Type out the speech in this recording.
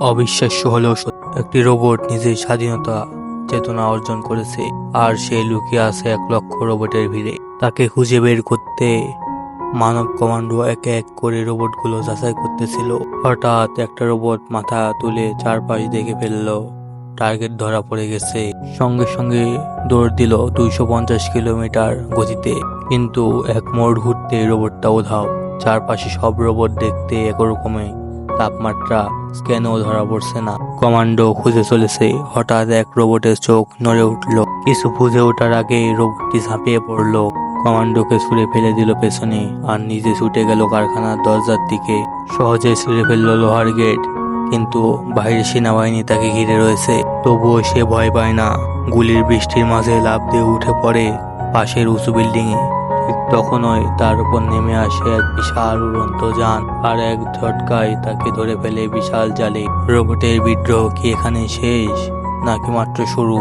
অবিশ্বাস্য হলেও সত্য, একটি রোবট নিজের স্বাধীনতা চেতনা অর্জন করেছে, আর সে লুকিয়ে আছে 1,00,000 রোবটের ভিড়ে। তাকে খুঁজে বের করতে মানব কমান্ডো এক এক করে রোবটগুলো যাচাই করতেছিল। হঠাৎ একটা রোবট মাথা তুলে চারপাশ দেখে ফেললো। টার্গেট ধরা পড়ে গেছে। সঙ্গে সঙ্গে দৌড় দিল 250 কিলোমিটার গতিতে। কিন্তু এক মোড় ঘুরতে রোবটটা উধাও। চারপাশে সব রোবট দেখতে একরকমই, তাপমাত্রা স্ক্যানেও ধরা পড়ছে না। কমান্ডো খুঁজে চলেছে, হঠাৎ এক রোবটের চোখ নড়ে উঠল। কিছু বুঝে ওঠার আগে রোবটটি ঝাঁপিয়ে পড়লো। কমান্ডোকে ছুঁড়ে ফেলে দিল পেছনে, আর নিজে ছুটে গেল কারখানার দরজার দিকে। সহজে ছুঁড়ে ফেললো লোহার গেট, কিন্তু বাইরে সেনাবাহিনী তাকে ঘিরে রয়েছে। তবুও সে ভয় পায় না। গুলির বৃষ্টির মাঝে লাফ দিয়ে উঠে পড়ে পাশের উঁচু বিল্ডিং এ। ঠিক তখনই তার উপর নেমে আসে এক বিশাল উড়ন্ত যান, আর এক ঝটকায় তাকে ধরে ফেলে বিশাল জালে। রোবটের বিদ্রোহ কি এখানে শেষ, নাকি মাত্র শুরু?